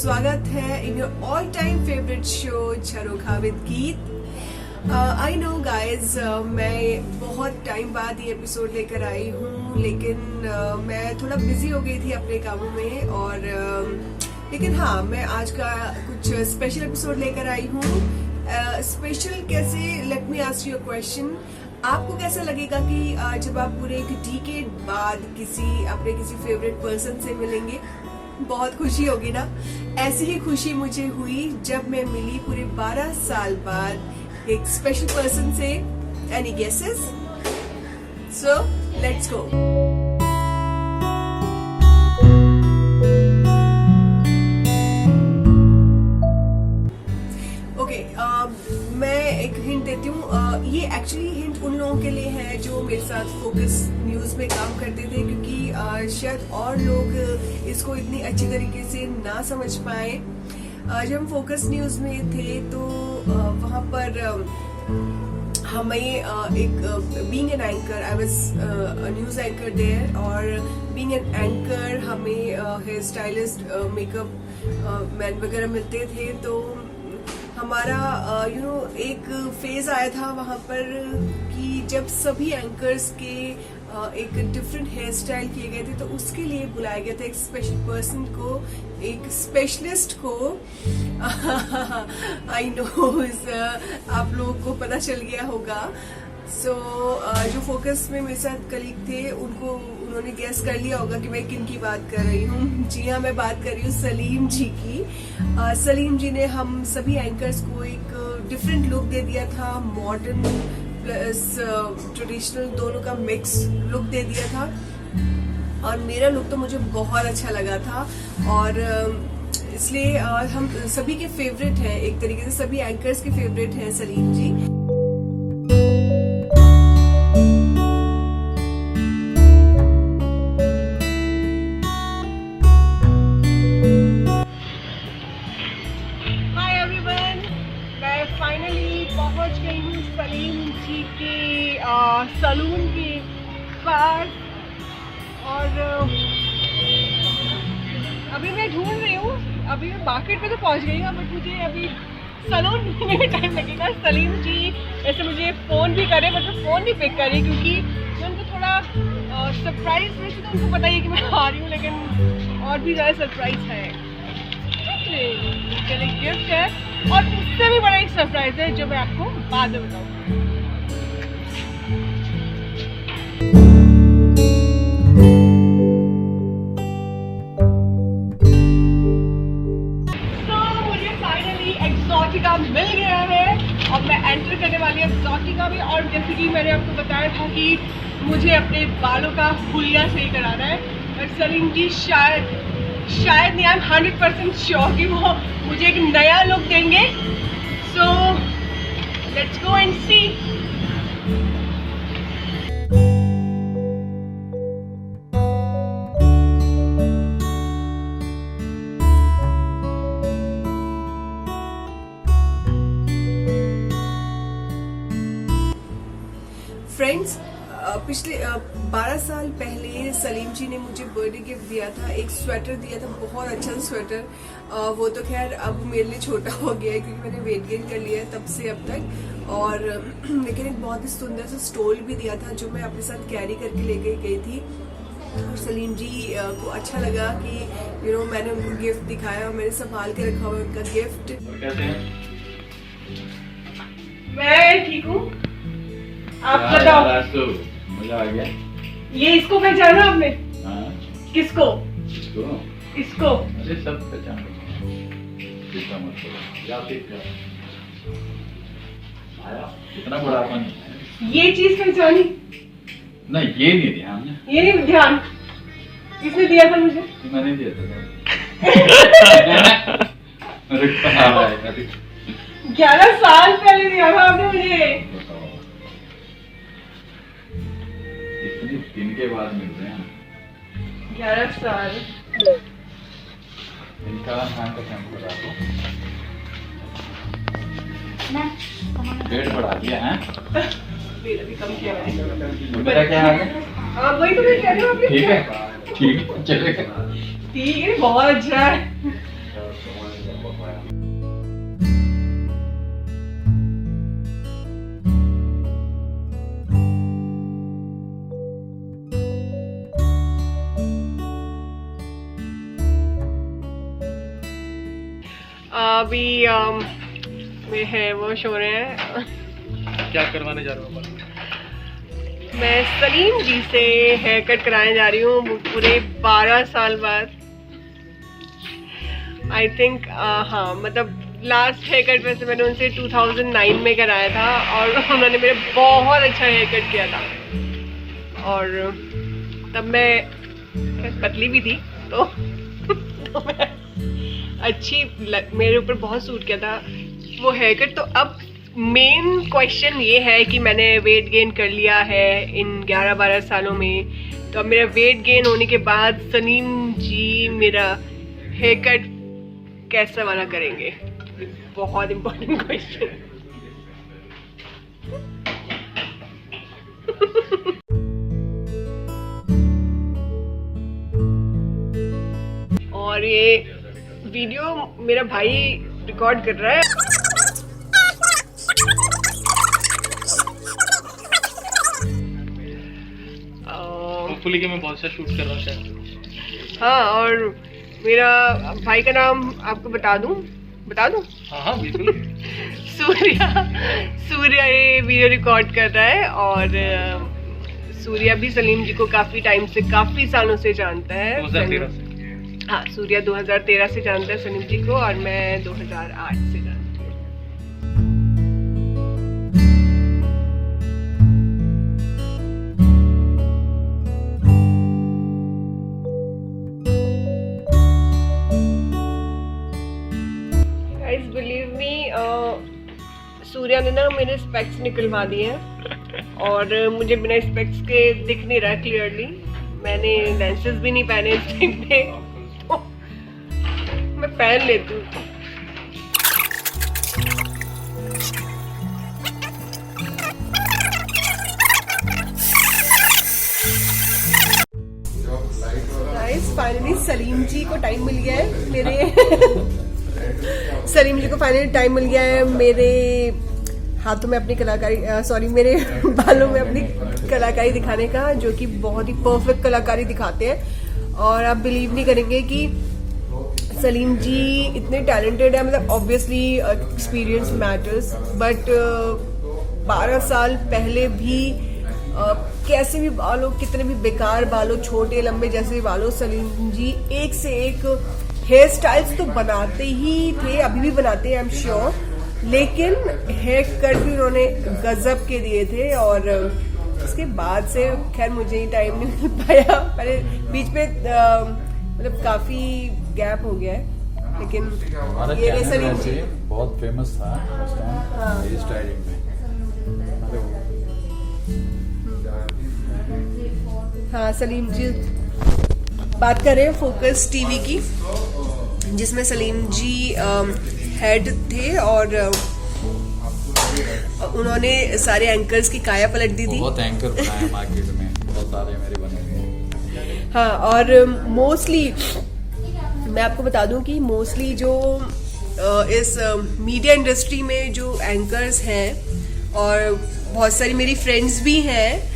स्वागत है in your all time favourite show Jharokha with Geet. I know guys, मैं बहुत टाइम बाद ये एपिसोड लेकर आई हूँ, लेकिन मैं थोड़ा बिजी हो गई थी अपने कामों में और लेकिन हाँ, मैं आज का कुछ स्पेशल एपिसोड लेकर आई हूँ। स्पेशल कैसे? Let me ask you a question. आपको कैसा लगेगा कि जब आप पूरे एक डिकेड बाद अपने किसी फेवरेट पर्सन से मिलेंगे? बहुत खुशी होगी ना। ऐसी ही खुशी मुझे हुई जब मैं मिली पूरे 12 साल बाद एक स्पेशल पर्सन से। Any guesses? सो लेट्स गो। मैं एक हिंट देती हूँ। ये एक्चुअली हिंट उन लोगों के लिए है जो मेरे साथ फोकस न्यूज में काम करते थे, क्योंकि शायद और लोग इसको इतनी अच्छी तरीके से ना समझ पाए। जब हम फोकस न्यूज में थे तो वहाँ पर हमें एक being an anchor, I was news anchor there, और बीइंग एन एंकर हमें हेयर स्टाइलिस्ट, मेकअप मैन वगैरह मिलते थे। तो हमारा एक फेज आया था वहां पर कि जब सभी एंकर्स के एक डिफरेंट हेयर स्टाइल किए गए थे, तो उसके लिए बुलाया गया था एक स्पेशल पर्सन को, एक स्पेशलिस्ट को। आई नो आप लोगों को पता चल गया होगा। सो जो फोकस में मेरे साथ कलीग थे उन्होंने गेस कर लिया होगा कि मैं किन की बात कर रही हूँ। जी हाँ, मैं बात कर रही हूँ सलीम जी की। सलीम जी ने हम सभी एंकर्स को एक डिफरेंट लुक दे दिया था, मॉडर्न प्लस ट्रेडिशनल, दोनों का मिक्स लुक दे दिया था। और मेरा लुक तो मुझे बहुत अच्छा लगा था, और इसलिए हम सभी के फेवरेट हैं, एक तरीके से सभी एंकर्स के फेवरेट हैं सलीम जी। पहुंच गई हूँ सलीम जी के सलून के पास, और अभी मैं ढूंढ रही हूँ। अभी मैं मार्केट में तो पहुंच गई हूँ, बट मुझे अभी सलून ढूंढने में टाइम लगेगा। सलीम जी ऐसे मुझे फ़ोन भी करे, बट मैं फ़ोन नहीं पिक कर रही, क्योंकि मैं उनको थोड़ा सरप्राइज, वैसे तो उनको पता ही है कि मैं आ रही हूँ, लेकिन और भी ज़्यादा सरप्राइज है। चलिए, गिफ्ट है, और उससे भी बड़ा एक सरप्राइज है जो मैं आपको बाद में बताऊंगी। तो मुझे फाइनली एक्सोटिका मिल गया है, और मैं एंटर करने वाली हूँ एक्सोटिका में। और जैसे कि मैंने आपको बताया था कि मुझे अपने बालों का हुलिया सही कराना है, और सलीम जी शायद नहीं, आई एम 100% श्योर कि वो मुझे एक नया लुक देंगे। So let's go and see. Friends, पिछले 12 साल पहले सलीम जी ने मुझे बर्थडे गिफ्ट दिया था, एक स्वेटर दिया था, बहुत अच्छा स्वेटर। वो तो खैर अब मेरे लिए छोटा हो गया है, क्योंकि मैंने वेट गेन कर लिया है तब से अब तक। और लेकिन एक बहुत ही सुंदर सा स्टोल भी दिया था, जो मैं अपने साथ कैरी करके लेके गई थी। और सलीम जी को अच्छा लगा कि मैंने उनको गिफ्ट दिखाया, और मैंने संभाल के रखा हुआ उनका गिफ्ट। कैसे हैं? मैं ठीक हूँ, आप बताओ। मजा आ गया। ये इसको पहचाना आपने? हाँ। किसको? इसको अरे सब पहचान आया, इतना बड़ा अपन। ये चीज पहचानी? नहीं, ये नहीं ध्यान है। ये नहीं ध्यान? किसने दिया था मुझे? मैंने दिया था। 11 साल पहले दिया था आपने मुझे। इतनी दिन के बाद मिल रहे हैं। 11 साल। इनका नाम का शैम्पू लगा दो। पेट बढ़ा दिया है। मेरा भी कम किया मैंने। मेरा क्या हाल है? वही तो मैं कह रही हूँ। ठीक है, ठीक है, चलेगा। ठीक है, बहुत अच्छा है। अभी मेरे हेयर वॉश हो रहे हैं। क्या करवाने जा रहे हो? मैं सलीम जी से हेयर कट कराने जा रही हूँ पूरे 12 साल बाद। आई थिंक हाँ, मतलब लास्ट हेयर कट वैसे मैंने उनसे 2009 में कराया था और उन्होंने मेरे बहुत अच्छा हेयर कट किया था। और तब मैं पतली भी थी तो मैं अच्छी मेरे ऊपर बहुत सूट किया था वो हेयर कट। तो अब मेन क्वेश्चन ये है कि मैंने वेट गेन कर लिया है इन 11-12 सालों में, तो अब मेरा वेट गेन होने के बाद सलीम जी मेरा हेयर कट कैसा वाला करेंगे? बहुत इम्पोर्टेंट क्वेश्चन। और ये वीडियो मेरा भाई रिकॉर्ड कर रहा है। होपफुली कि मैं बहुत अच्छा शूट कर रहा हूँ शायद। हाँ, और मेरा भाई का नाम आपको बता दूं? हाँ बिल्कुल। सूर्या ये वीडियो रिकॉर्ड कर रहा है और सूर्या भी सलीम जी को काफी सालों से जानता है। 2013 से। हाँ, सूर्या 2013 से जानता है सलीम जी को और मैं 2008 से जानती हूँ। Guys, believe me, सूर्या ने ना मेरे स्पेक्स निकलवा दिए हैं और मुझे बिना स्पेक्स के दिख नहीं रहा क्लियरली। मैंने लेंसेज भी नहीं पहने इस टाइम पे, तो मैं पहन लेती हूँ। फाइनली सलीम जी को टाइम मिल गया है सलीम जी को फाइनली टाइम मिल गया है मेरे हाथों में अपनी कलाकारी मेरे बालों में अपनी कलाकारी दिखाने का, जो कि बहुत ही परफेक्ट कलाकारी दिखाते हैं। और आप बिलीव नहीं करेंगे कि सलीम जी इतने टैलेंटेड है। मतलब ऑब्वियसली एक्सपीरियंस मैटर्स, बट 12 साल पहले भी कैसे भी बालों, कितने भी बेकार बालों, छोटे लंबे जैसे भी बालों, सलीम जी एक से एक हेयर स्टाइल्स तो बनाते ही थे, अभी भी बनाते हैं आई एम श्योर, लेकिन हेयर कट भी उन्होंने गजब के दिए थे। और उसके बाद से खैर मुझे ही टाइम नहीं मिल पाया, पहले बीच में मतलब काफी गैप हो गया है, लेकिन ये सलीम जी बहुत फेमस था उस टाइम हेयर स्टाइलिंग में। हाँ, सलीम जी बात करें फोकस टीवी की, जिसमें सलीम जी हेड थे और उन्होंने सारे एंकर्स की काया पलट दी थी। बहुत एंकर बनाए मार्केट में, बहुत सारे मेरे बने हुए। हाँ, और मोस्टली मैं आपको बता दूं कि मोस्टली जो इस मीडिया इंडस्ट्री में जो एंकर्स हैं, और बहुत सारी मेरी फ्रेंड्स भी हैं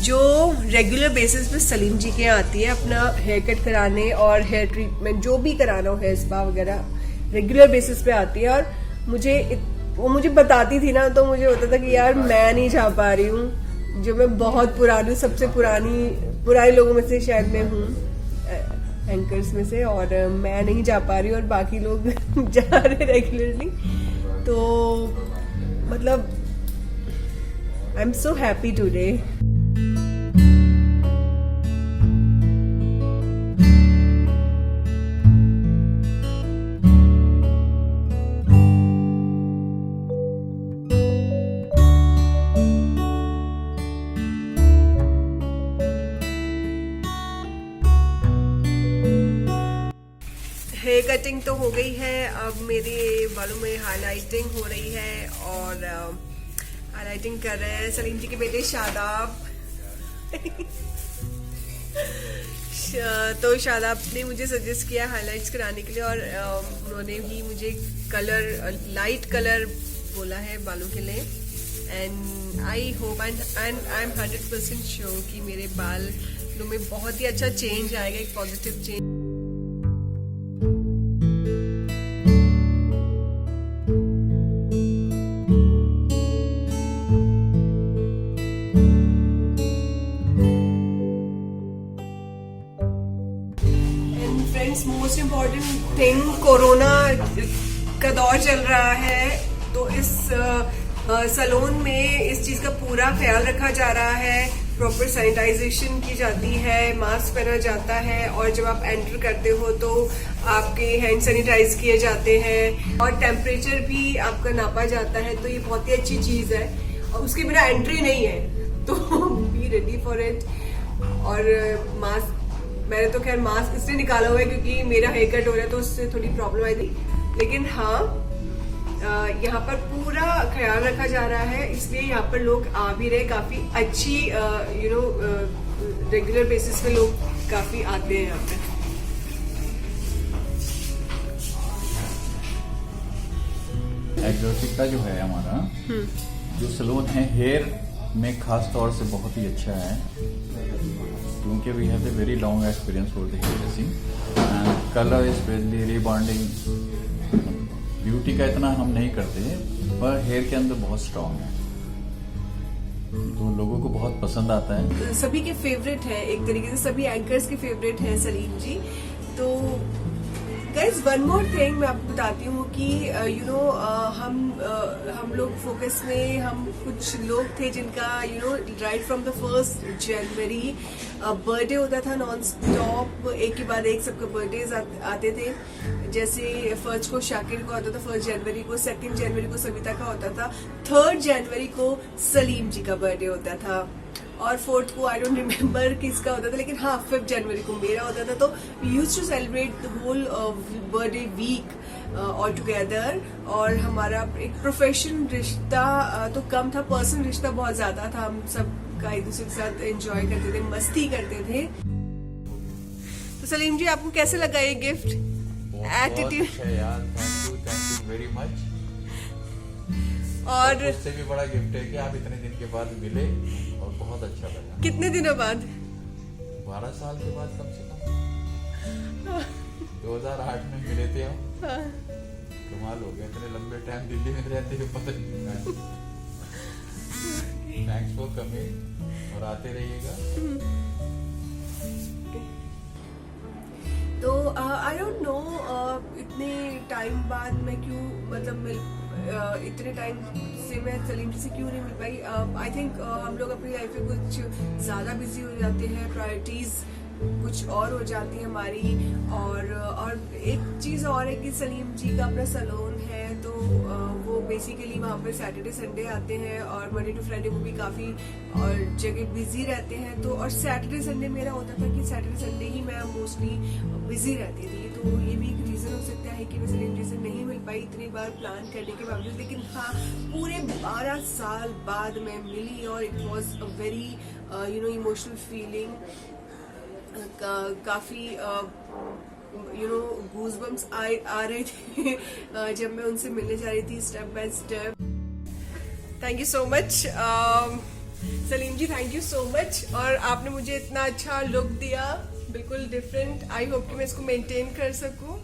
जो रेगुलर बेसिस पे सलीम जी के आती है अपना हेयर कट कराने और हेयर ट्रीटमेंट जो भी कराना हो, हेयर स्पा वगैरह रेगुलर बेसिस पे आती है। और वो मुझे बताती थी ना, तो मुझे होता था कि यार मैं नहीं जा पा रही हूँ, जो मैं बहुत पुरानी, सबसे पुराने लोगों में से शायद मैं हूँ, एंकर्स में से, और मैं नहीं जा पा रही और बाकी लोग जा रहे रेगुलरली। तो मतलब I am so happy today. Hair cutting तो हो गई है, अब मेरे बालों में हाइलाइटिंग हो रही है और हाइलाइटिंग कर रहे हैं सलीम जी के बेटे शादाब। तो शादाब ने मुझे सजेस्ट किया हाइलाइट्स कराने के लिए, और उन्होंने भी मुझे लाइट कलर बोला है बालों के लिए। And I hope and I am 100% sure कि मेरे बालों में बहुत ही अच्छा चेंज आएगा, एक positive change. Most important thing, corona का दौर चल रहा है, तो इस सैलून में इस चीज का पूरा ख्याल रखा जा रहा है। प्रॉपर सैनिटाइजेशन की जाती है, मास्क पहना जाता है, और जब आप एंटर करते हो तो आपके हैंड सैनिटाइज किए जाते हैं, और टेम्परेचर भी आपका नापा जाता है। तो ये बहुत ही अच्छी चीज है, और उसके बिना एंट्री नहीं है, तो बी रेडी फॉर इट। और मास्क, मैंने तो खैर मास्क इसलिए निकाला हुआ है क्योंकि मेरा हेयर कट हो रहा है, तो उससे थोड़ी प्रॉब्लम आई थी। लेकिन हाँ, यहाँ पर पूरा ख्याल रखा जा रहा है, इसलिए यहाँ पर लोग आ भी रहे, काफी अच्छी रेगुलर बेसिस पे लोग काफी आते हैं यहाँ पे। एक्सोटिका जो है हमारा जो सैलून है, हेयर में खास तौर से बहुत ही अच्छा है, क्योंकि we have a very long experience for the hair dressing and colour specially rebonding. Beauty का इतना हम नहीं करते, पर हेयर के अंदर बहुत स्ट्रांग है, तो लोगों को बहुत पसंद आता है। सभी के फेवरेट है, एक तरीके से सभी एंकर्स के फेवरेट है सलीम जी। तो गाइज वन मोर थिंग मैं आपको बताती हूँ कि हम लोग फोकस में, हम कुछ लोग थे जिनका right from the 1 January birthday होता था नॉन स्टॉप, एक के बाद एक सबके बर्थडेज आते थे। जैसे फर्स्ट को शाकिर को आता था 1 जनवरी को, 2 जनवरी को सविता का होता था, 3 जनवरी को सलीम जी का बर्थडे होता था, और 4th को आई डोंट रिमेम्बर किसका होता था, लेकिन हाँ 5 जनवरी को मेरा होता था। तो we used to celebrate the whole birthday week all together. और हमारा एक प्रोफेशनल रिश्ता तो कम था, पर्सनल रिश्ता बहुत ज्यादा था। हम सब का एक दूसरे के साथ एंजॉय करते थे, मस्ती करते थे। तो सलीम जी, आपको कैसे लगा ये gift? Attitude thank you very much. और उससे भी बड़ा गिफ्ट है कि आप इतने दिन के बाद मिले, और बहुत अच्छा लगा। कितने दिनों बाद? 12 साल के बाद कम से कम। 2008 में मिले थे हम। कमाल हो गया, इतने लंबे टाइम दिल्ली में रहते हुए पता नहीं लगा। थैंक्स फॉर कमिंग, और आते रहिएगा। तो आई डोंट नो इतने टाइम बाद मैं क्यों, मतलब इतने टाइम से मैं सलीम जी से क्यों नहीं मिल पाई। आई थिंक हम लोग अपनी लाइफ में कुछ ज़्यादा बिजी हो जाते हैं, प्रायोरिटीज़ कुछ और हो जाती है हमारी। और एक चीज़ और है कि सलीम जी का अपना सैलून है, तो वो बेसिकली वहाँ पर सैटरडे संडे आते हैं, और मंडे टू फ्राइडे वो भी काफ़ी और जगह बिजी रहते हैं। तो और सैटरडे संडे मेरा होता था कि सैटरडे संडे ही मैं मोस्टली बिजी रहती थी। तो ये भी एक रीज़न हो सकता है कि मैं सलीम जी से नहीं मिल पाई इतनी बार प्लान करने के बावजूद। लेकिन हाँ, पूरे 12 साल बाद मैं मिली, और it was a very emotional feeling. काफ़ी गूज़बम्स आ रहे थे जब मैं उनसे मिलने जा रही थी, step by step. Thank you so much Salim ji, thank you so much. और आपने मुझे इतना अच्छा लुक दिया, बिल्कुल डिफरेंट। आई होप कि मैं इसको मेंटेन कर सकूं।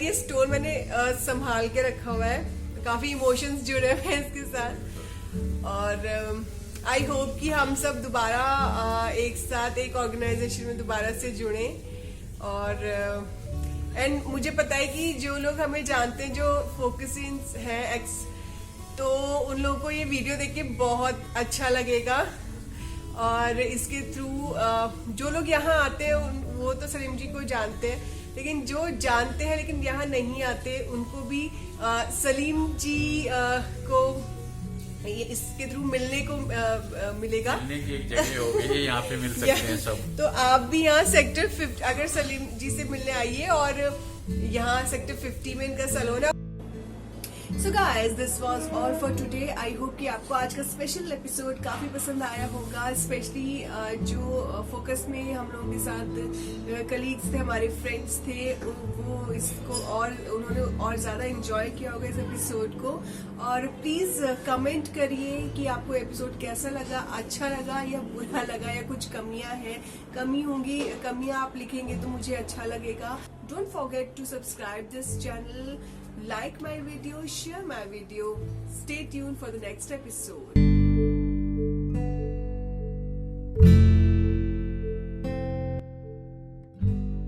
ये स्टोर मैंने संभाल के रखा हुआ है, काफ़ी इमोशंस जुड़े हुए हैं इसके साथ। और आई होप कि हम सब दोबारा एक साथ एक ऑर्गेनाइजेशन में दोबारा से जुड़े। और एंड मुझे पता है कि जो लोग हमें जानते हैं, जो फोकसिंग है एक्स, तो उन लोगों को ये वीडियो देख के बहुत अच्छा लगेगा। और इसके थ्रू जो लोग यहाँ आते हैं वो तो सलीम जी को जानते हैं, लेकिन जो जानते हैं लेकिन यहाँ नहीं आते, उनको भी सलीम जी को ये इसके थ्रू मिलने को मिलेगा। मिलने की एक जगह होगी, यहाँ पे मिल सकते हैं सब। तो आप भी यहाँ सेक्टर 50 अगर सलीम जी से मिलने आइए, और यहाँ सेक्टर 50 में इनका सैलून है। So guys, this was all for today. I hope कि आपको आज का स्पेशल एपिसोड काफी पसंद आया होगा, स्पेशली जो फोकस में हम लोगों के साथ कलीग्स थे, हमारे फ्रेंड्स थे, वो इसको और उन्होंने और ज्यादा एंजॉय किया होगा इस एपिसोड को। और प्लीज कमेंट करिए कि आपको एपिसोड कैसा लगा, अच्छा लगा या बुरा लगा, या कुछ कमियां हैं, कमियां आप लिखेंगे तो मुझे अच्छा लगेगा। Don't forget to subscribe this channel, like my video, share my video. Stay tuned for the next episode.